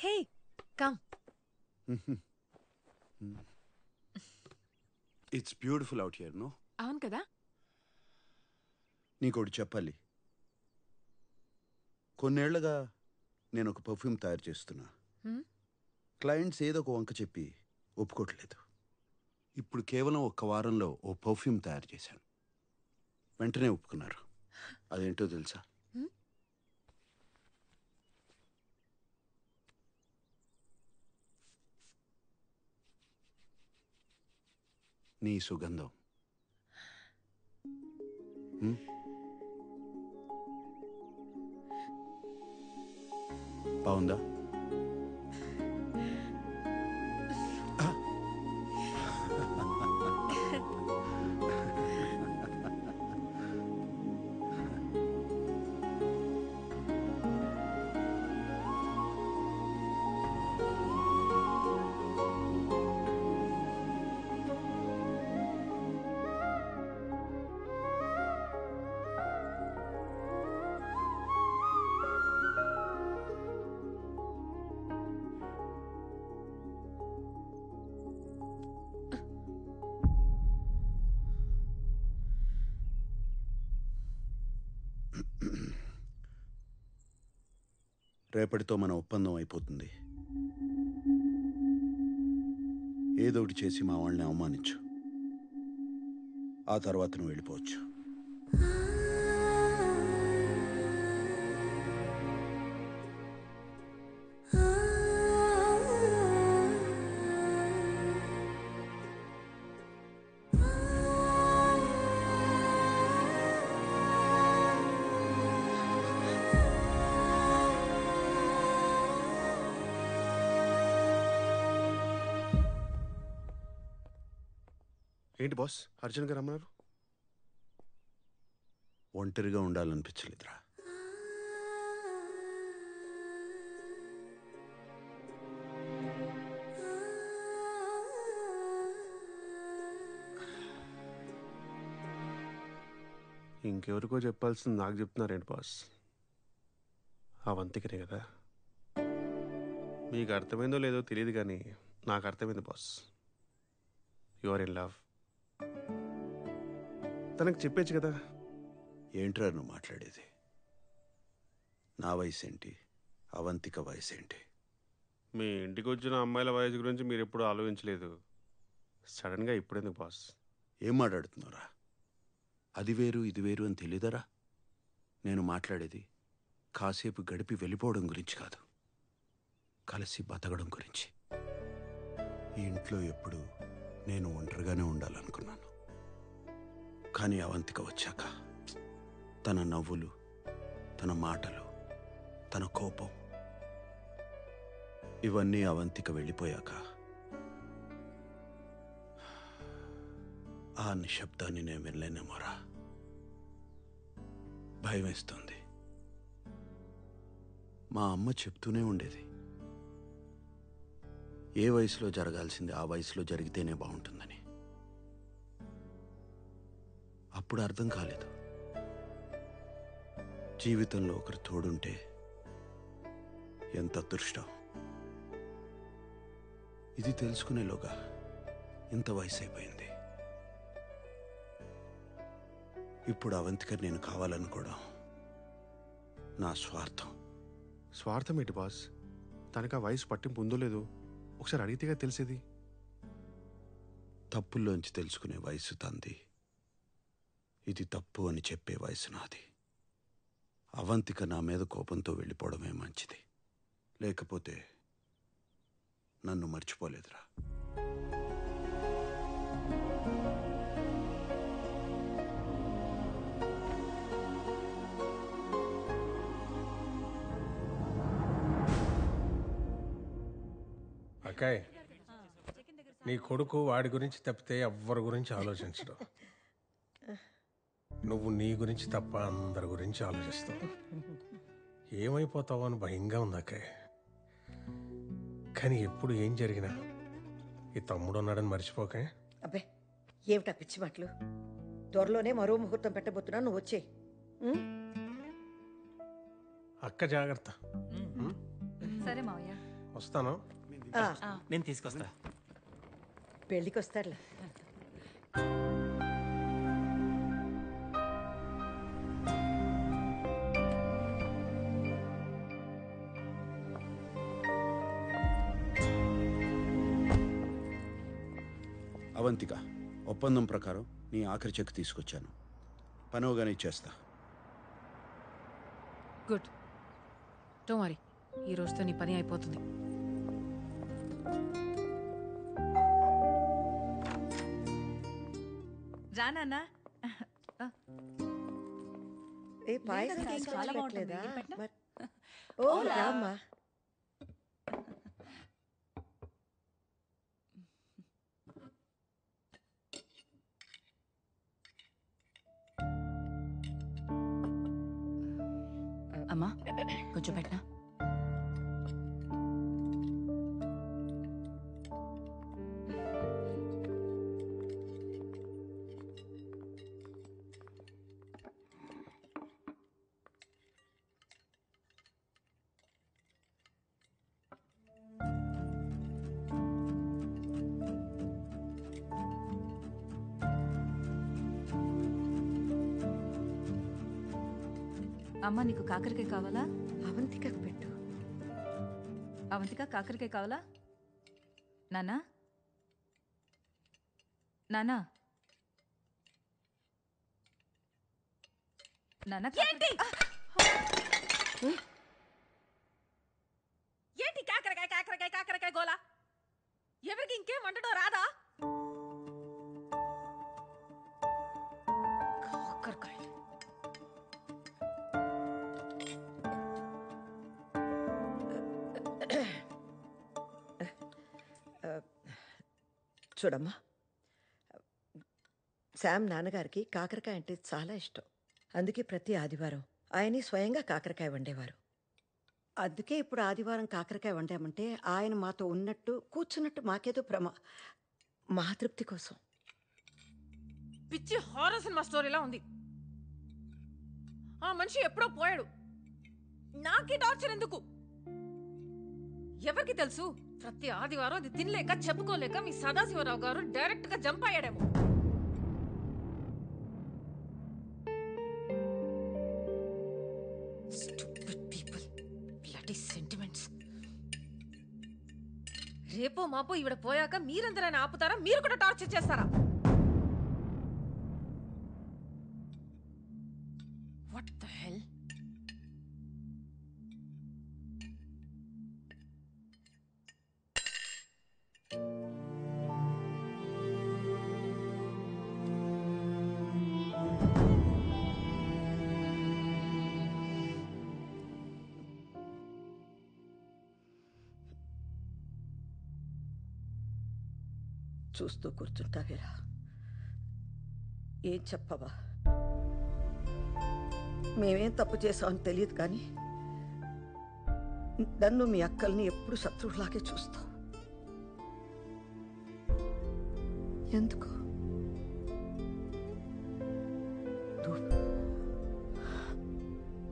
Hey come. It's beautiful out here no. అవును కదా. నీకోటి చెప్పాలి. కొన్నేళ్లుగా నేను ఒక పర్ఫ్యూమ్ తయారు చేస్తున్నా. క్లయింట్స్ ఏదో ఒక వంక చెప్పి ఒప్పుకోవట్లేదు. ఇప్పుడు కేవలం ఒక్క వారంలో ఓ పర్ఫ్యూమ్ తయారు చేశాను. వెంటనే ఒప్పుకున్నారు. అదేంటో తెలుసా? నీ సుగంధం. బాగుందా? రేపటితో మన ఒప్పందం అయిపోతుంది. ఏదోటి చేసి మా వాళ్ళని అవమానించు. ఆ తర్వాత నువ్వు వెళ్ళిపోవచ్చు. ఏంటి బాస్ అర్జున్గా రమ్మన్నారు? ఒంటరిగా ఉండాలనిపించలేదురా. ఇంకెవరికో చెప్పాల్సింది నాకు చెప్తున్నారేంటి బాస్? అవంతికనే కదా. మీకు అర్థమైందో లేదో తెలియదు కానీ నాకు అర్థమైంది boss. You are in love. తనకు చెప్పేచ్చు కదా. ఏంట్రా నువ్వు మాట్లాడేది? నా వయసు ఏంటి, అవంతిక వయసు ఏంటి? మీ ఇంటికి వచ్చిన అమ్మాయిల వయసు గురించి మీరు ఎప్పుడు ఆలోచించలేదు. సడన్గా ఇప్పుడెందుకు బాస్? ఏం మాట్లాడుతున్నారా? అది వేరు ఇది వేరు అని తెలీదరా? నేను మాట్లాడేది కాసేపు గడిపి వెళ్ళిపోవడం గురించి కాదు, కలిసి బతకడం గురించి. ఈ ఇంట్లో ఎప్పుడు నేను ఒంటరిగానే ఉండాలనుకున్నాను. కానీ అవంతిక వచ్చాక తన నవ్వులు, తన మాటలు, తన కోపం, ఇవన్నీ అవంతిక వెళ్ళిపోయాక ఆ నిశ్శబ్దాన్ని నేను వినలేనేమోరా. భయం వేస్తుంది. మా అమ్మ చెప్తూనే ఉండేది, ఏ వయసులో జరగాల్సింది ఆ వయసులో జరిగితేనే బాగుంటుందని. అప్పుడు అర్థం కాలేదు, జీవితంలో ఒకరు తోడుంటే ఎంత అదృష్టం. ఇది తెలుసుకునేలోగా ఇంత వయసు అయిపోయింది. ఇప్పుడు అవంతిక నేను కావాలనుకోవడం నా స్వార్థం. స్వార్థం ఏంటి బాస్? తనకు ఆ వయసు పట్టింపు ఉందో లేదో ఒకసారి అడిగితేగా తెలిసేది. తప్పుల్లోంచి తెలుసుకునే వయసు తంది, ఇది తప్పు అని చెప్పే వయసు నాది. అవంతిక నా మీద కోపంతో వెళ్ళిపోవడమే మంచిది, లేకపోతే నన్ను మర్చిపోలేదురా. అక్కాయ్, నీ కొడుకు వాడి గురించి తప్పితే ఎవ్వరి గురించి ఆలోచించడు. నువ్వు నీ గురించి తప్ప అందరి గురించి ఆలోచిస్తావు. ఏమైపోతావో అని భయంగా ఉంది అక్కాయ్. కానీ ఎప్పుడు ఏం జరిగినా ఈ తమ్ముడు ఉన్నాడని మర్చిపోకే. అబ్బే ఏమిటా పిచ్చి మాటలు? త్వరలోనే మరో ముహూర్తం పెట్టబోతున్నా, నువ్వు వచ్చే. అక్క జాగ్రత్త. సరే మావయ్య. వస్తాను. ఆ, నేను తీసుకొస్తా. పెళ్ళికి వస్తారులే. అవంతిక, ఒప్పందం ప్రకారం నీ ఆఖరి చెక్ తీసుకొచ్చాను. పనవగానే ఇచ్చేస్తా. గుడ్. డోంట్ వరీ, ఈ రోజుతో నీ పని అయిపోతుంది. రా నాన్న. ఏ పాయసం లేదక్కా, ఇంకా చాలా పెట్టలేదా? బాగుంటుంది. పెట్టనా? మరి- ఓ రామ్మా. అమ్మా కొంచెం పెట్టనా? అమ్మా నీకు కాకరకాయ కావాలా? అవంతికకు పెట్టు. అవంతిక కాకరకాయ కావాలా? నానా నానా నానా ఏంటి కాకరకాయ కాకరకాయ కాకరకాయ గోలా? ఎవరికి ఇంకేం వండడం రాదా? కాకరకాయ చూడమ్మా, శామ్ నాన్నగారికి కాకరకాయ అంటే చాలా ఇష్టం. అందుకే ప్రతి ఆదివారం ఆయనే స్వయంగా కాకరకాయ వండేవారు. అందుకే ఇప్పుడు ఆదివారం కాకరకాయ వండామంటే ఆయన మాతో ఉన్నట్టు కూర్చున్నట్టు మాకేదో మా తృప్తి కోసం. పిచ్చి హారర్ సినిమా స్టోరీలా ఉంది. ఆ మనిషి ఎప్పుడో పోయాడు, నాకే టార్చర్ ఎందుకు? ఎవరికి తెలుసు, ప్రతి ఆదివారం అది తినలేక చెప్పుకోలేక మీ సదాశివరావు గారు డైరెక్ట్ గా jump అయ్యాడేమో. Stupid people. Bloody sentiments. రేపో మాపో ఈవిడ పోయాక మీరందరైనా ఆపుతారా? మీరు కూడా టార్చర్ చేస్తారా? What the hell? చూస్తూ కూర్చుంటావేరా? ఏం చెప్పవా? మేమేం తప్పు చేసామని తెలియదు కానీ నన్ను మీ అక్కల్ని ఎప్పుడు శత్రువులాగే చూస్తావు. ఎందుకు?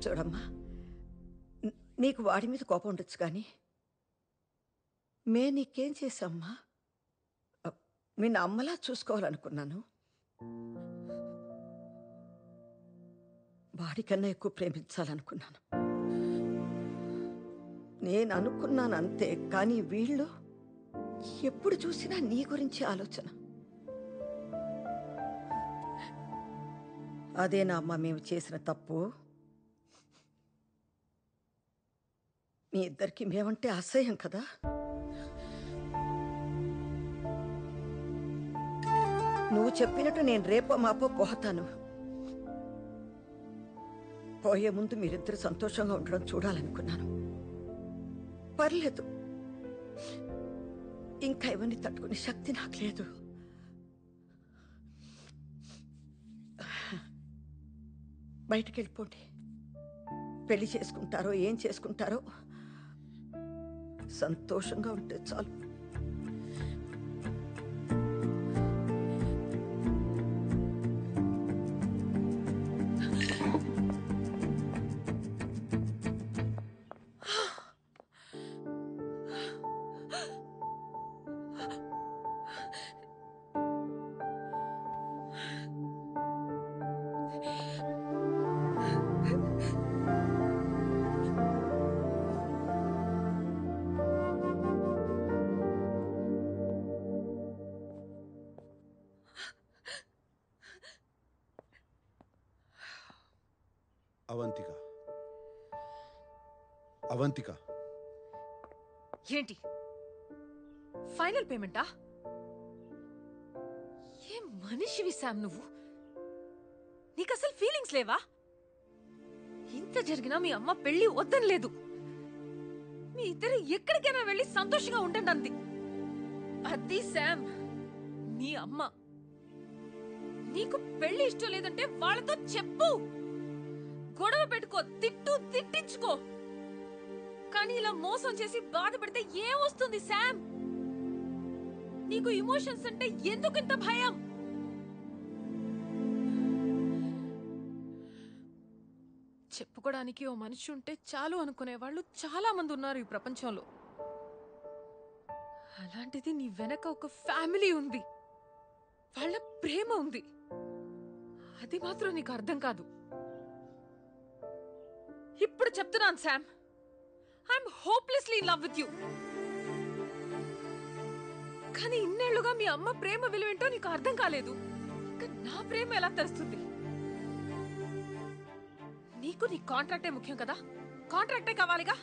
చూడమ్మా, నీకు వాడి మీద కోపం ఉండొచ్చు కానీ నీకేం చేశామ్మా? నిన్ను అమ్మలా చూసుకోవాలనుకున్నాను. వాడికన్నా ఎక్కువ ప్రేమించాలనుకున్నాను. నేను అనుకున్నాను అంతే, కానీ వీళ్ళు ఎప్పుడు చూసినా నీ గురించి ఆలోచన. అదేనా అమ్మ మేము చేసిన తప్పు? మీ ఇద్దరికి మేమంటే అసహ్యం కదా? నువ్వు చెప్పినట్టు నేను రేపో మాపో పోతాను. పోయే ముందు మీరిద్దరు సంతోషంగా ఉండడం చూడాలనుకున్నాను. పర్లేదు, ఇంకా ఇవన్నీ తట్టుకునే శక్తి నాకు లేదు. బయటికి వెళ్ళిపోండి. పెళ్లి చేసుకుంటారో ఏం చేసుకుంటారో సంతోషంగా ఉంటే చాలు. అవంతిక, అవంతిక, ఏంటి ఫైనల్ పేమెంటా? ఏం మనిషివి శామ్ నువ్వు? నీకు అసలు ఫీలింగ్స్ లేవా? ఇంత జరిగినా మీ అమ్మ పెళ్లి వద్దని లేదు. మీ ఇద్దరు ఎక్కడికైనా వెళ్ళి సంతోషంగా ఉండండి అంది. అది శామ్ మీ అమ్మ. నీకు పెళ్లి ఇష్టం లేదంటే వాళ్ళతో చెప్పు, గొడవ పెట్టుకో, తిట్టించుకో. కానీ ఇలా మోసం చేసి బాధ పెడితే ఏమొస్తుంది శామ్? నీకు ఇమోషన్స్ అంటే ఎందుకు ఇంత భయం? చెప్పుకోవడానికి ఓ మనిషి ఉంటే చాలు అనుకునే వాళ్ళు చాలా మంది ఉన్నారు ఈ ప్రపంచంలో. అలాంటిది నీ వెనక ఒక ఫ్యామిలీ ఉంది, వాళ్ళ ప్రేమ ఉంది. అది మాత్రం నీకు అర్థం కాదు. ఇప్పుడు చెప్తున్నాను Sam, I'm hopelessly in love with you. కానీ ఇన్నేళ్లుగా మీ అమ్మ ప్రేమ విలువేంటో నీకు అర్థం కాలేదు. ఇంకా నా ప్రేమ ఎలా తెలుస్తుంది? నీకు నీ కాంట్రాక్టే ముఖ్యం కదా? కాంట్రాక్టే కావాలిగా.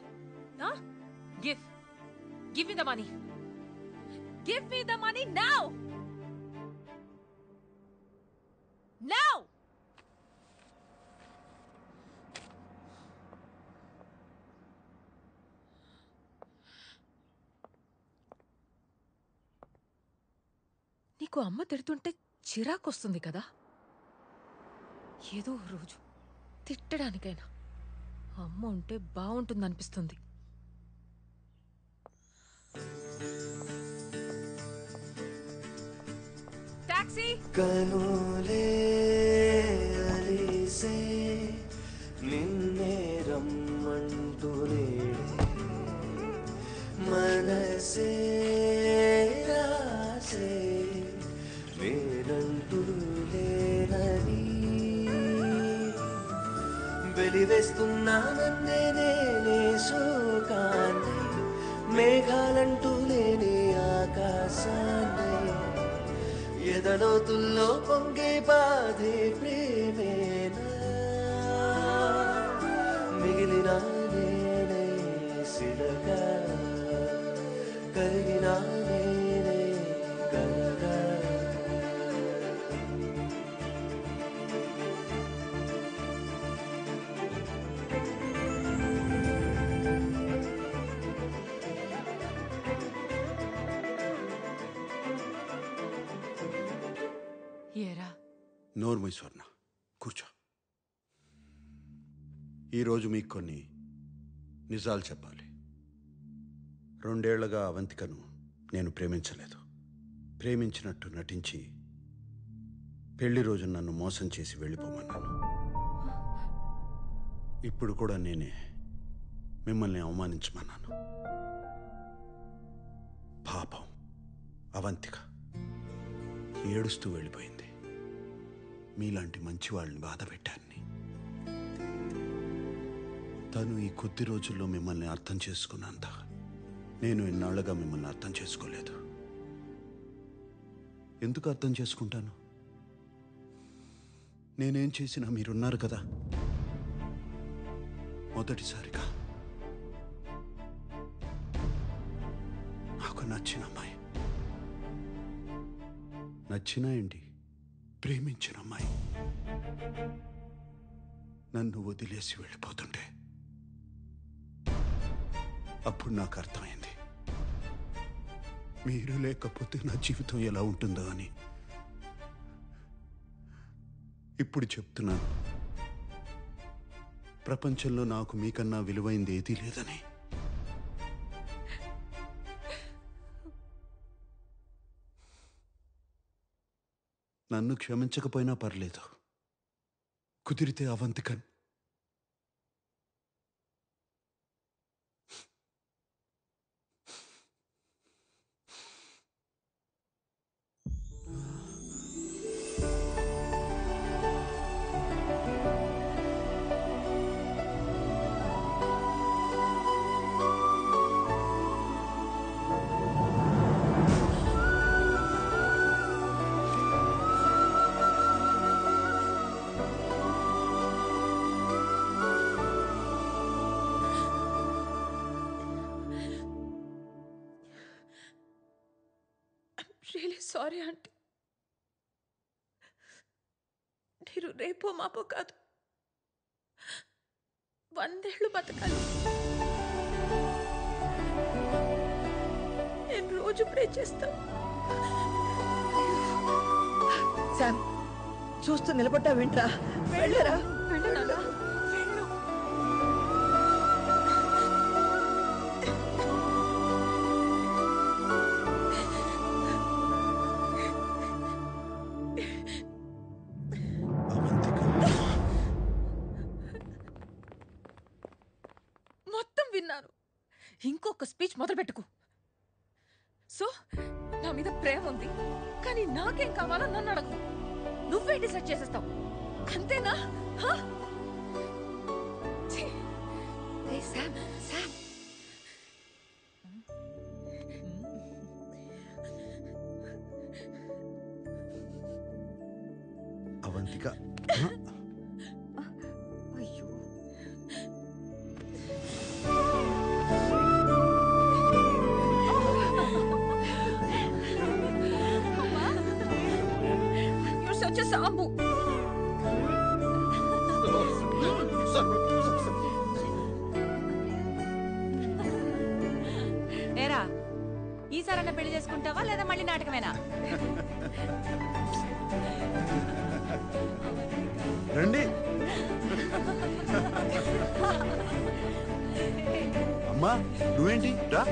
Give me the money. Give me the money now. Now. నీకు అమ్మ తిడుతుంటే చిరాకొస్తుంది కదా? ఏదో రోజు తిట్టడానికైనా అమ్మ ఉంటే బాగుంటుందనిపిస్తుంది. టాక్సీ. కనులే అలిసే నిన్నే రమ్మంటూనే మనసే రాసే వేరంటూ లేనని వెలివేస్తున్నానన్నే నేనే శోకాన్ని, మేఘాలంటూ లేని ఆకాశాన్ని, ఎదలోతుల్లో పొంగే బాధే ప్రేమేనా, మిగిలిన నేనే సిలగా, కరిగిన నేనే కలగా. ఏరా నోర్మై స్వర్ణ, కూర్చో. ఈరోజు మీకు కొన్ని నిజాలు చెప్పాలి. 2 ఏళ్లుగా అవంతికను నేను ప్రేమించలేదు. ప్రేమించినట్టు నటించి పెళ్లి రోజు నన్ను మోసం చేసి వెళ్ళిపోమన్నాను. ఇప్పుడు కూడా నేనే మిమ్మల్ని అవమానించమన్నాను. పాపం అవంతిక ఏడుస్తూ వెళ్ళిపోయింది. మీలాంటి మంచి వాళ్ళని బాధ పెట్టాన్ని. తను ఈ కొద్ది రోజుల్లో మిమ్మల్ని అర్థం చేసుకున్నంత నేను ఇన్నాళ్లుగా మిమ్మల్ని అర్థం చేసుకోలేదు. ఎందుకు అర్థం చేసుకుంటాను? నేనేం చేసినా మీరున్నారు కదా. మొదటిసారిగా నాకు నచ్చిన అమ్మాయి, నచ్చిన ఏంటి, ప్రేమించిన అమ్మాయి నన్ను వదిలేసి వెళ్ళిపోతుంటే అప్పుడు నాకు అర్థమైంది, మీరు లేకపోతే నా జీవితం ఎలా ఉంటుందో అని. ఇప్పుడు చెప్తున్నాను, ప్రపంచంలో నాకు మీకన్నా విలువైంది ఏదీ లేదని. నన్ను క్షమించకపోయినా పర్లేదు, కుదిరితే అవంతికన్ రియలీ సారీ ఆంటీ. మీరు రేపో మాపో కాదు 100 ఏళ్ళు బతకాలి. నేను రోజు ప్రే చేస్తాను. శామ్, చూస్తూ నిలబడ్డా వింట్రా, వెళ్ళరా. వెళ్ళు నాన్న, వెళ్ళు. అవంతిక మొత్తం విన్నాను. ఇంకొక స్పీచ్ మొదలుపెట్టుకు. సో నా మీద ప్రేమ ఉంది, కానీ నాకేం కావాలో నన్ను అడగవు. నువ్వే డిసైడ్ చేసేస్తావు, అంతేనా? హా? ఛీ! ఏయ్ శామ్, శామ్. అవంతిక అయ్యో You're such a sambu. ఏరా ఈసారన్నా పెళ్లి చేసుకుంటావా లేదా మళ్ళీ నాటకమేనా? రండి. అమ్మా నువ్వేంటి రా.